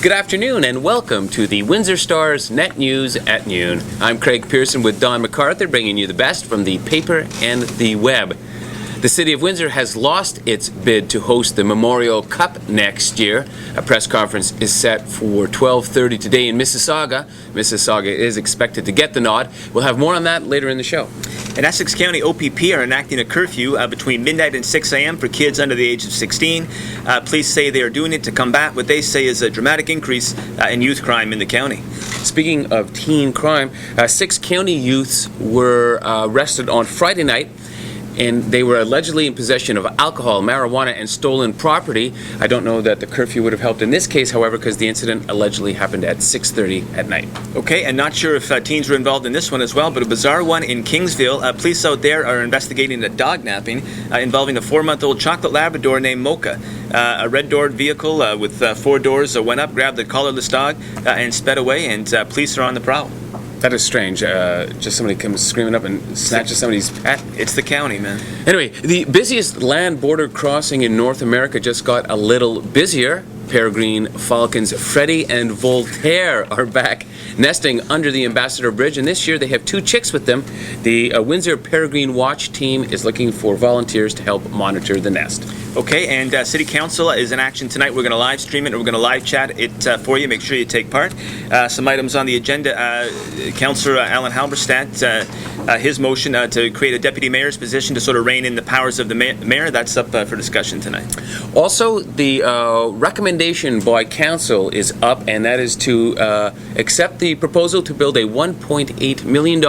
Good afternoon and welcome to the Windsor Star's Net News at Noon. I'm Craig Pearson with Don McArthur, bringing you the best from the paper and the web. The City of Windsor has lost its bid to host the Memorial Cup next year. A press conference is set for 12:30 today in Mississauga. Mississauga is expected to get the nod. We'll have more on that later in the show. In Essex County, OPP are enacting a curfew between midnight and 6 a.m. for kids under the age of 16. Police say they are doing it to combat what they say is a dramatic increase in youth crime in the county. Speaking of teen crime, 6 county youths were arrested on Friday night, and they were allegedly in possession of alcohol, marijuana, and stolen property. I don't know that the curfew would have helped in this case, however, because the incident allegedly happened at 6:30 at night. Okay, and not sure if teens were involved in this one as well, but a bizarre one in Kingsville. Police out there are investigating a dog napping involving a 4-month-old chocolate Labrador named Mocha. A red-doored vehicle with 4 doors went up, grabbed the collarless dog, and sped away, and police are on the prowl. That is strange. Just somebody comes screaming up and snatches somebody's pet. It's the county, man. Anyway, the busiest land border crossing in North America just got a little busier. Peregrine falcons Freddie and Voltaire are back nesting under the Ambassador Bridge, and this year they have 2 chicks with them. The Windsor Peregrine Watch team is looking for volunteers to help monitor the nest. Okay, and City Council is in action tonight. We're going to live stream it, and we're going to live chat it for you. Make sure you take part. Some items on the agenda. Councillor Alan Halberstadt, his motion to create a deputy mayor's position to sort of rein in the powers of the mayor, that's up for discussion tonight. Also, the recommendation by council is up, and that is to accept the proposal to build a $1.8 million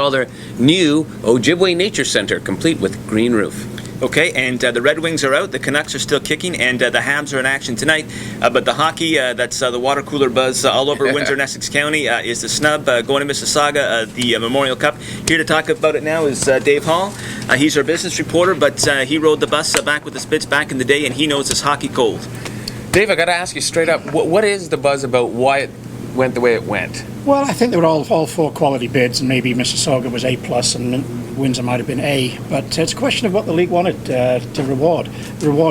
new Ojibwe Nature Center, complete with green roof. Okay, and the Red Wings are out, the Canucks are still kicking, and the Habs are in action tonight. But the hockey, that's the water cooler buzz all over Windsor and Essex County, is the snub going to Mississauga, the Memorial Cup. Here to talk about it now is Dave Hall. He's our business reporter, but he rode the bus back with the Spits back in the day, and he knows it's hockey cold. Dave, I got to ask you straight up, what is the buzz about why it went the way it went? Well, I think they were all 4 quality bids, and maybe Mississauga was A+, and Windsor might have been A. But it's a question of what the league wanted to reward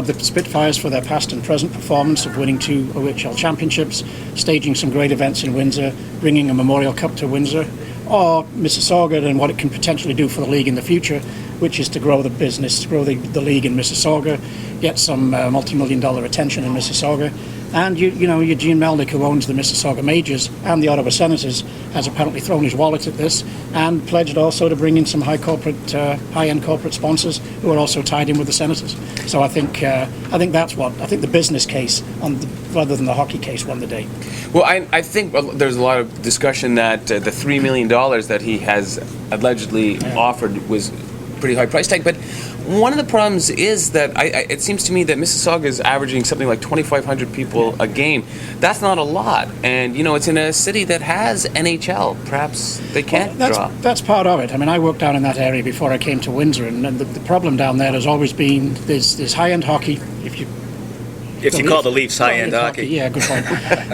the Spitfires for their past and present performance of winning 2 OHL championships, staging some great events in Windsor, bringing a Memorial Cup to Windsor, or Mississauga and what it can potentially do for the league in the future, which is to grow the business, to grow the league in Mississauga, get some multi-million-dollar attention in Mississauga. And Eugene Melnick, who owns the Mississauga Majors and the Ottawa Senators, has apparently thrown his wallet at this and pledged also to bring in some high-end corporate sponsors who are also tied in with the Senators. So I think the business case, rather than the hockey case, won the day. Well, I think there's a lot of discussion that the $3 million that he has allegedly offered was pretty high price tag, but one of the problems is that it seems to me that Mississauga is averaging something like 2,500 people a game. That's not a lot, and it's in a city that has NHL. Perhaps they can't draw. That's part of it. I mean, I worked down in that area before I came to Windsor, and the problem down there has always been there's high-end hockey. If you call the Leafs high-end hockey. Yeah, good point.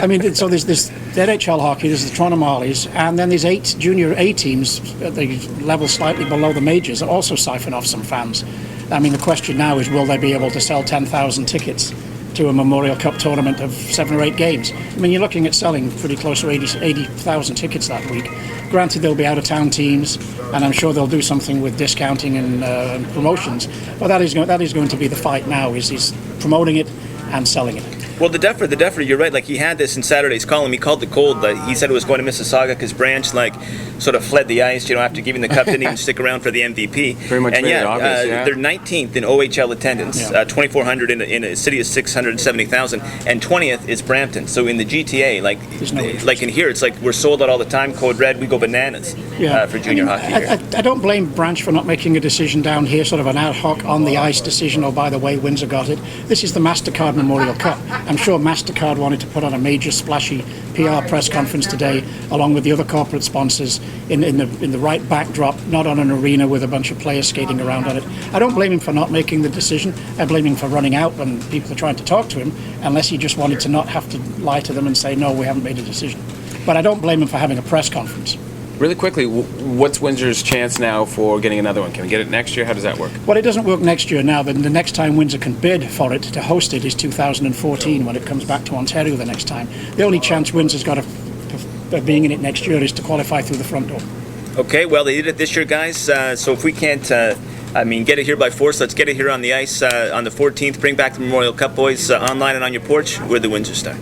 I mean, so there's the NHL hockey, there's the Toronto Marlies, and then there's 8 junior A teams at the level slightly below the majors that also siphon off some fans. I mean, the question now is, will they be able to sell 10,000 tickets to a Memorial Cup tournament of 7 or 8 games? I mean, you're looking at selling pretty close to 80,000 tickets that week. Granted, there'll be out-of-town teams, and I'm sure they'll do something with discounting and promotions, but that is going to be the fight now, is promoting it and selling it. Well, the Duffer, you're right. Like, he had this in Saturday's column. He called it cold. He said it was going to Mississauga because Branch, sort of fled the ice, after giving the cup, didn't even stick around for the MVP. Very much made it obvious, yeah. They're 19th in OHL attendance, 2,400 in a city of 670,000, and 20th is Brampton. So in the GTA, like in here, it's like we're sold out all the time. Code Red, we go bananas for junior hockey here. I don't blame Branch for not making a decision down here, sort of an ad hoc on the ice decision. Oh, by the way, Windsor got it. This is the MasterCard Memorial Cup. I'm sure MasterCard wanted to put on a major splashy PR press conference today, along with the other corporate sponsors, in the right backdrop, not on an arena with a bunch of players skating around on it. I don't blame him for not making the decision. I blame him for running out when people are trying to talk to him, unless he just wanted to not have to lie to them and say, no, we haven't made a decision. But I don't blame him for having a press conference. Really quickly, what's Windsor's chance now for getting another one? Can we get it next year? How does that work? Well, it doesn't work next year now. The next time Windsor can bid for it to host it is 2014 when it comes back to Ontario the next time. The only chance Windsor's got of being in it next year is to qualify through the front door. Okay, well, they did it this year, guys. So if we can't, get it here by force, let's get it here on the ice on the 14th. Bring back the Memorial Cup, boys, online and on your porch. We're the Windsor Star.